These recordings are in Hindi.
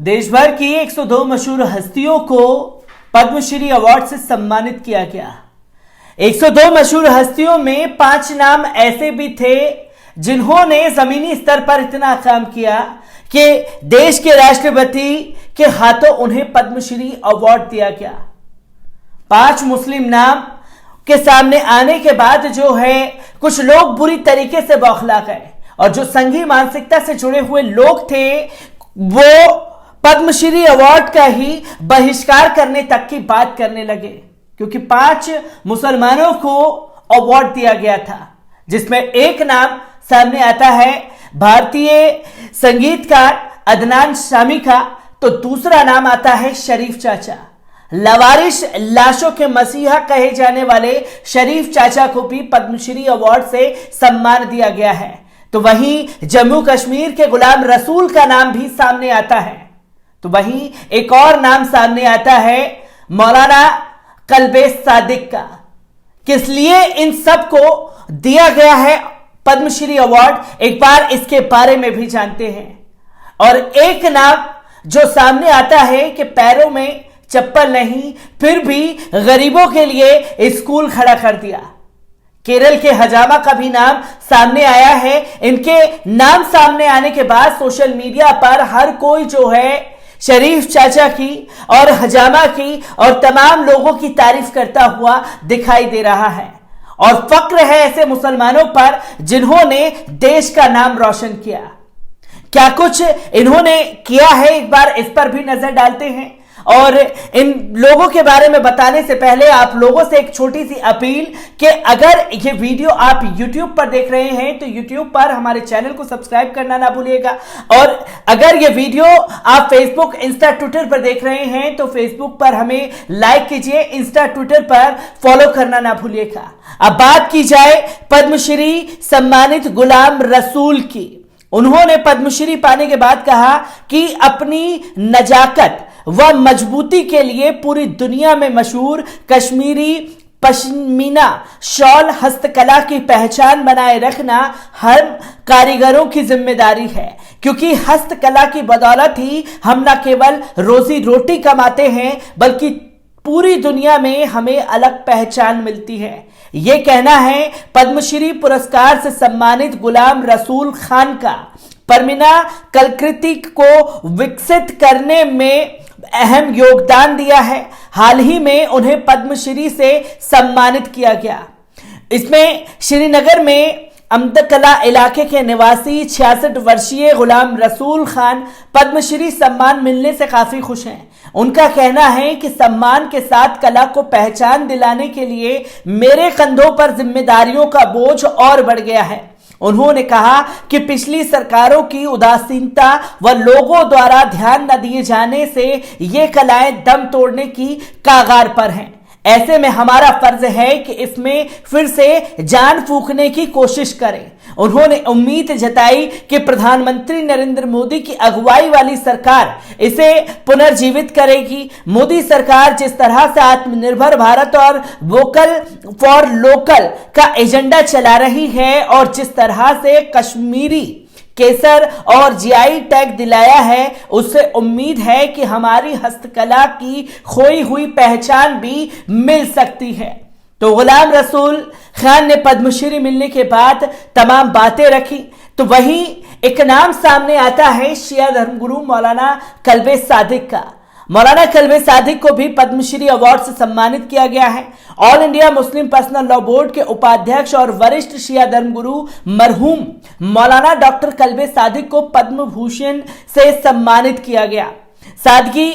देश भर की 102 मशहूर हस्तियों को पद्मश्री अवार्ड से सम्मानित किया गया। 102 मशहूर हस्तियों में 5 नाम ऐसे भी थे जिन्होंने जमीनी स्तर पर इतना काम किया कि देश के राष्ट्रपति के हाथों उन्हें पद्मश्री अवार्ड दिया गया। 5 मुस्लिम नाम के सामने आने के बाद जो है कुछ लोग बुरी तरीके से बौखला गए और जो संघी मानसिकता से जुड़े हुए लोग थे वो पद्मश्री अवार्ड का ही बहिष्कार करने तक की बात करने लगे, क्योंकि 5 मुसलमानों को अवार्ड दिया गया था, जिसमें एक नाम सामने आता है भारतीय संगीतकार अदनान सामी का, तो दूसरा नाम आता है शरीफ चाचा। लवारिश लाशों के मसीहा कहे जाने वाले शरीफ चाचा को भी पद्मश्री अवार्ड से सम्मान दिया गया है। तो वहीं जम्मू कश्मीर के गुलाम रसूल का नाम भी सामने आता है। तो वहीं एक और नाम सामने आता है मौलाना कल्बे सादिक का। किस लिए इन सब को दिया गया है पद्मश्री अवार्ड, एक बार इसके बारे में भी जानते हैं। और एक नाम जो सामने आता है कि पैरों में चप्पल नहीं फिर भी गरीबों के लिए स्कूल खड़ा कर दिया। केरल के हजामा का भी नाम सामने आया है। इनके नाम सामने आने के बाद सोशल मीडिया पर हर कोई जो है शरीफ चाचा की और हजामा की और तमाम लोगों की तारीफ करता हुआ दिखाई दे रहा है। और फक्र है ऐसे मुसलमानों पर जिन्होंने देश का नाम रोशन किया। क्या कुछ इन्होंने किया है, एक बार इस पर भी नजर डालते हैं। और इन लोगों के बारे में बताने से पहले आप लोगों से एक छोटी सी अपील कि अगर ये वीडियो आप YouTube पर देख रहे हैं तो YouTube पर हमारे चैनल को सब्सक्राइब करना ना भूलिएगा। और अगर ये वीडियो आप Facebook, इंस्टा, ट्विटर पर देख रहे हैं तो Facebook पर हमें लाइक कीजिए, इंस्टा, ट्विटर पर फॉलो करना ना भूलिएगा। अब बात की जाए पद्मश्री सम्मानित गुलाम रसूल की। उन्होंने पद्मश्री पाने के बाद कहा कि अपनी नजाकत व मजबूती के लिए पूरी दुनिया में मशहूर कश्मीरी पश्मीना शॉल हस्तकला की पहचान बनाए रखना हर कारीगरों की जिम्मेदारी है, क्योंकि हस्तकला की बदौलत ही हम न केवल रोजी रोटी कमाते हैं बल्कि पूरी दुनिया में हमें अलग पहचान मिलती है। यह कहना है पद्मश्री पुरस्कार से सम्मानित गुलाम रसूल खान का। परमीना कलाकृति को विकसित करने में अहम योगदान दिया है। हाल ही में उन्हें पद्मश्री से सम्मानित किया गया। इसमें श्रीनगर में अमदकला इलाके के निवासी 66 वर्षीय गुलाम रसूल खान पद्मश्री सम्मान मिलने से काफी खुश हैं। उनका कहना है कि सम्मान के साथ कला को पहचान दिलाने के लिए मेरे कंधों पर जिम्मेदारियों का बोझ और बढ़ गया है। उन्होंने कहा कि पिछली सरकारों की उदासीनता व लोगों द्वारा ध्यान न दिए जाने से ये कलाएं दम तोड़ने की कागार पर हैं। ऐसे में हमारा फर्ज है कि इसमें फिर से जान फूंकने की कोशिश करें। उन्होंने उम्मीद जताई कि प्रधानमंत्री नरेंद्र मोदी की अगुवाई वाली सरकार इसे पुनर्जीवित करेगी। मोदी सरकार जिस तरह से आत्मनिर्भर भारत और वोकल फॉर लोकल का एजेंडा चला रही है और जिस तरह से कश्मीरी केसर और जीआई टैग दिलाया है, उससे उम्मीद है कि हमारी हस्तकला की खोई हुई पहचान भी मिल सकती है। तो गुलाम रसूल खान ने पद्मश्री मिलने के बाद तमाम बातें रखी। तो वहीं एक नाम सामने आता है शिया धर्मगुरु मौलाना कल्बे सादिक का। मौलाना कल्बे सादिक को भी पद्मश्री अवार्ड से सम्मानित किया गया है। All India Muslim personal law board के उपाध्यक्ष और वरिष्ठ शिया धर्मगुरु मरहूम मौलाना डॉक्टर कल्बे सादिक को पद्म भूषण से सम्मानित किया गया। सादगी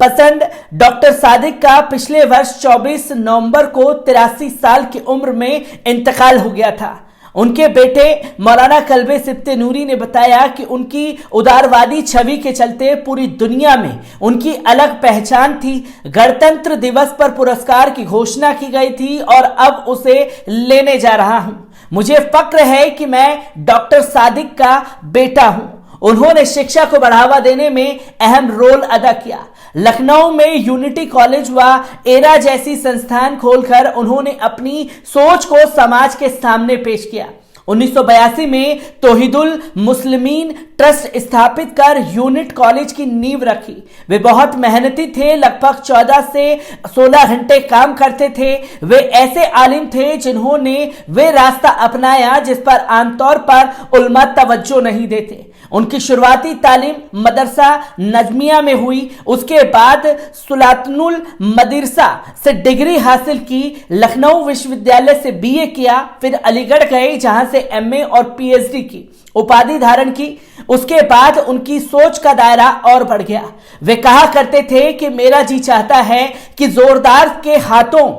पसंद डॉक्टर सादिक का पिछले वर्ष 24 नवंबर को 83 साल की उम्र में इंतकाल हो गया था। उनके बेटे मौलाना कल्बे सिब्ते नूरी ने बताया कि उनकी उदारवादी छवि के चलते पूरी दुनिया में उनकी अलग पहचान थी। गणतंत्र दिवस पर पुरस्कार की घोषणा की गई थी और अब उसे लेने जा रहा हूं। मुझे फक्र है कि मैं डॉक्टर सादिक का बेटा हूं। उन्होंने शिक्षा को बढ़ावा देने में अहम रोल अदा किया। लखनऊ में यूनिटी कॉलेज व एरा जैसी संस्थान खोलकर उन्होंने अपनी सोच को समाज के सामने पेश किया। 1982 में तौहीदुल मुस्लिमीन ट्रस्ट स्थापित कर यूनिट कॉलेज की नींव रखी। वे बहुत मेहनती थे, लगभग 14 से 16 घंटे काम करते थे। वे ऐसे आलिम थे जिन्होंने वे रास्ता अपनाया जिस पर आमतौर पर उलमा तवज्जो नहीं देते। उनकी शुरुआती तालीम मदरसा नजमिया में हुई। उसके बाद सुलातनुल मदरसा से डिग्री हासिल की, लखनऊ विश्वविद्यालय से बीए किया, फिर अलीगढ़ गए जहां से एमए और पीएचडी की उपाधि धारण की। उसके बाद उनकी सोच का दायरा और बढ़ गया। वे कहा करते थे कि मेरा जी चाहता है कि जोरदार के हाथों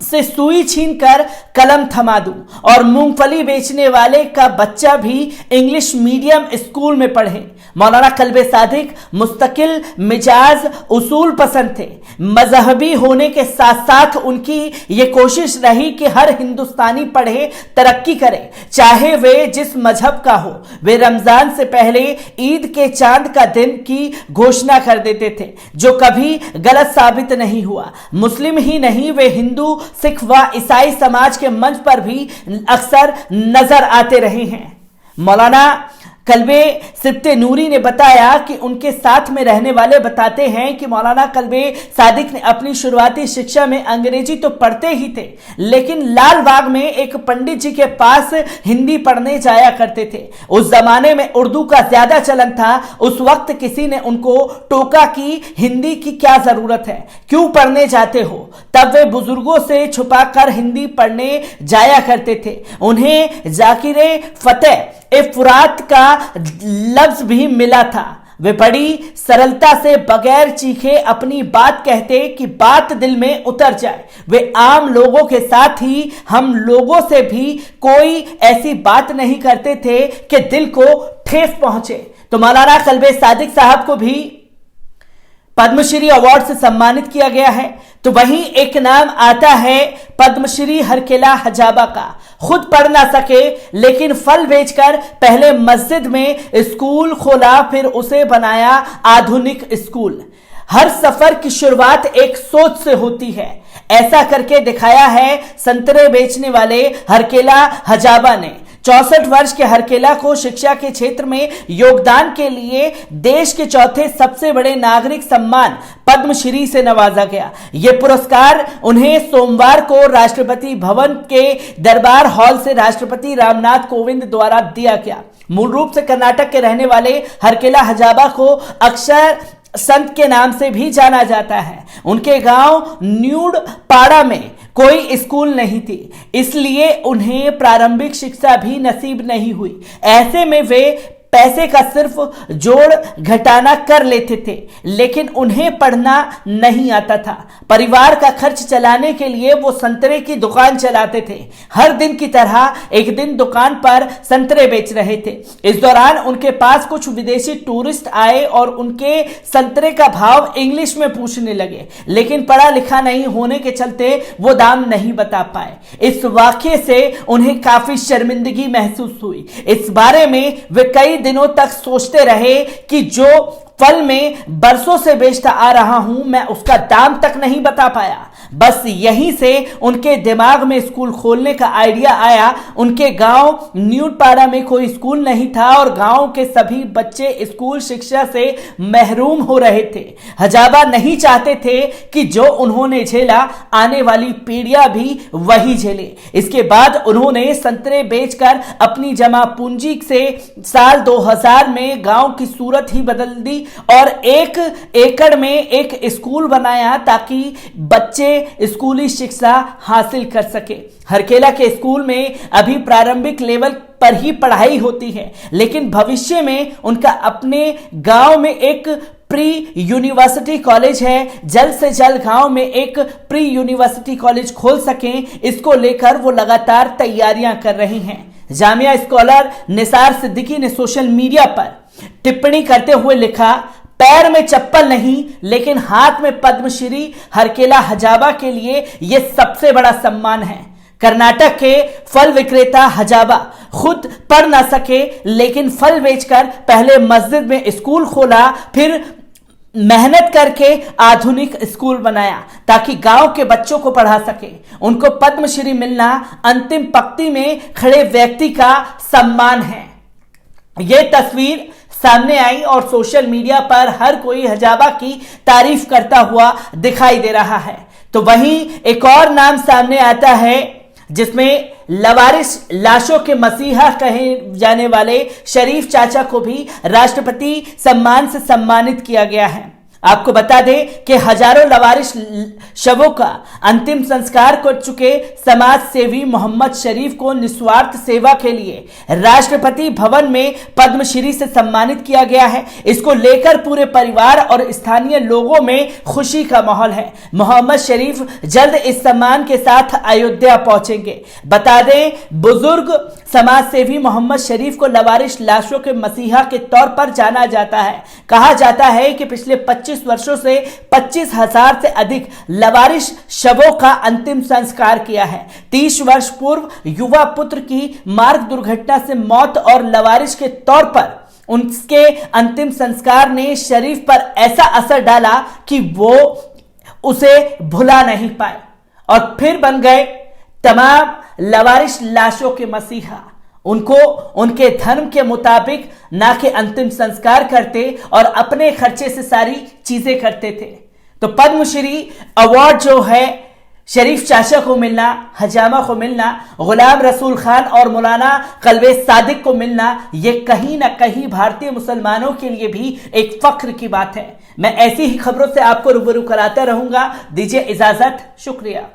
से सुई छीनकर कलम थमा दूं और मूंगफली बेचने वाले का बच्चा भी इंग्लिश मीडियम स्कूल में पढ़े। मौलाना कल्बे सादिक मुस्तकिल मिजाज उसूल पसंद थे। मजहबी होने के साथ साथ उनकी ये कोशिश रही कि हर हिंदुस्तानी पढ़े, तरक्की करे, चाहे वे जिस मजहब का हो। वे रमजान से पहले ईद के चांद का दिन की घोषणा कर देते थे, जो कभी गलत साबित नहीं हुआ। मुस्लिम ही नहीं, वे हिंदू, सिख व ईसाई समाज के मंच पर भी अक्सर नजर आते रहे हैं। मौलाना कल्बे सिब्ते नूरी ने बताया कि उनके साथ में रहने वाले बताते हैं कि मौलाना कल्बे सादिक ने अपनी शुरुआती शिक्षा में अंग्रेजी तो पढ़ते ही थे, लेकिन लाल बाग में एक पंडित जी के पास हिंदी पढ़ने जाया करते थे। उस जमाने में उर्दू का ज्यादा चलन था। उस वक्त किसी ने उनको टोका कि हिंदी की क्या जरूरत है, क्यों पढ़ने जाते हो। तब वे बुजुर्गों से छुपाकर हिंदी पढ़ने जाया करते थे। उन्हें जाकिरे फतेह ए फुरात का लफ्ज भी मिला था। वे बड़ी सरलता से बगैर चीखे अपनी बात कहते कि बात दिल में उतर जाए। वे आम लोगों के साथ ही हम लोगों से भी कोई ऐसी बात नहीं करते थे कि दिल को ठेस पहुंचे। तो मौलाना कल्बे सादिक साहब को भी पद्मश्री अवार्ड से सम्मानित किया गया है। तो वहीं एक नाम आता है पद्मश्री हरकेला हजाबा का। खुद पढ़ ना सके लेकिन फल बेचकर पहले मस्जिद में स्कूल खोला, फिर उसे बनाया आधुनिक स्कूल। हर सफर की शुरुआत एक सोच से होती है, ऐसा करके दिखाया है संतरे बेचने वाले हरकेला हजाबा ने। 64 वर्ष के हरकेला को शिक्षा के क्षेत्र में योगदान के लिए देश के चौथे सबसे बड़े नागरिक सम्मान पद्मश्री से नवाजा गया। यह पुरस्कार उन्हें सोमवार को राष्ट्रपति भवन के दरबार हॉल से राष्ट्रपति रामनाथ कोविंद द्वारा दिया गया। मूल रूप से कर्नाटक के रहने वाले हरकेला हजाबा को अक्षर संत के नाम से भी जाना जाता है। उनके गांव न्यूड पाड़ा में कोई स्कूल नहीं थी, इसलिए उन्हें प्रारंभिक शिक्षा भी नसीब नहीं हुई। ऐसे में वे पैसे का सिर्फ जोड़ घटाना कर लेते थे, लेकिन उन्हें पढ़ना नहीं आता था। परिवार का खर्च चलाने के लिए वो संतरे की दुकान चलाते थे। हर दिन की तरह एक दिन दुकान पर संतरे बेच रहे थे। इस दौरान उनके पास कुछ विदेशी टूरिस्ट आए और उनके संतरे का भाव इंग्लिश में पूछने लगे, लेकिन पढ़ा लिखा नहीं होने के चलते वो दाम नहीं बता पाए। इस वाकये से उन्हें काफी शर्मिंदगी महसूस हुई। इस बारे में वे कई दिनों तक सोचते रहे कि जो फल में बरसों से बेचता आ रहा हूं, मैं उसका दाम तक नहीं बता पाया। बस यहीं से उनके दिमाग में स्कूल खोलने का आइडिया आया। उनके गांव न्यूटपाड़ा में कोई स्कूल नहीं था और गांव के सभी बच्चे स्कूल शिक्षा से महरूम हो रहे थे। हजाबा नहीं चाहते थे कि जो उन्होंने झेला आने वाली पीढ़ियां भी वही झेले। इसके बाद उन्होंने संतरे बेचकर अपनी जमा पूंजी से साल 2000 में गांव की सूरत ही बदल दी और 1 एकड़ में एक स्कूल बनाया ताकि बच्चे स्कूली शिक्षा हासिल कर सके। हरकेला के स्कूल में अभी प्रारंभिक लेवल पर ही पढ़ाई होती है, लेकिन भविष्य में उनका अपने गांव में एक प्री यूनिवर्सिटी कॉलेज है। जल्द से जल्द गांव में एक प्री यूनिवर्सिटी कॉलेज खोल सकें, इसको लेकर वो लगातार तैयारियां कर रही हैं। जामिया स्कॉलर निसार सिद्दीकी ने सोशल मीडिया पर टिप्पणी करते हुए लिखा, पैर में चप्पल नहीं लेकिन हाथ में पद्मश्री हरकेला हजाबा के लिए यह सबसे बड़ा सम्मान है। कर्नाटक के फल विक्रेता हजाबा खुद पढ़ ना सके लेकिन फल बेचकर पहले मस्जिद में स्कूल खोला, फिर मेहनत करके आधुनिक स्कूल बनाया ताकि गांव के बच्चों को पढ़ा सके। उनको पद्मश्री मिलना अंतिम पंक्ति में खड़े व्यक्ति का सम्मान है। यह तस्वीर सामने आई और सोशल मीडिया पर हर कोई हजाबा की तारीफ करता हुआ दिखाई दे रहा है। तो वहीं एक और नाम सामने आता है जिसमें लवारिस लाशों के मसीहा कहे जाने वाले शरीफ चाचा को भी राष्ट्रपति सम्मान से सम्मानित किया गया है। आपको बता दें कि हजारों लवारिस शवों का अंतिम संस्कार कर चुके समाज सेवी मोहम्मद शरीफ को निस्वार्थ सेवा के लिए राष्ट्रपति भवन में पद्मश्री से सम्मानित किया गया है। इसको लेकर पूरे परिवार और स्थानीय लोगों में खुशी का माहौल है। मोहम्मद शरीफ जल्द इस सम्मान के साथ अयोध्या पहुंचेंगे। बता दें, बुजुर्ग समाज सेवी मोहम्मद शरीफ को लवारिस लाशों के मसीहा के तौर पर जाना जाता है। कहा जाता है कि पिछले 25 वर्षों से 25,000 से अधिक लवारिस शवों का अंतिम संस्कार किया है। 30 वर्ष पूर्व युवा पुत्र की मार्ग दुर्घटना से मौत और लवारिस के तौर पर उनके अंतिम संस्कार ने शरीफ पर ऐसा असर डाला कि वो उसे भुला नहीं पाए और फिर बन गए तमाम लवारिस लाशों के मसीहा। उनको उनके धर्म के मुताबिक ना के अंतिम संस्कार करते और अपने खर्चे से सारी चीजें करते थे। तो पद्मश्री अवार्ड जो है शरीफ चाचा को मिलना, हजामा को मिलना, गुलाम रसूल खान और मौलाना कल्बे सादिक को मिलना, ये कहीं ना कहीं भारतीय मुसलमानों के लिए भी एक फख्र की बात है। मैं ऐसी ही खबरों से आपको रूबरू कराता रहूंगा। दीजिए इजाजत, शुक्रिया।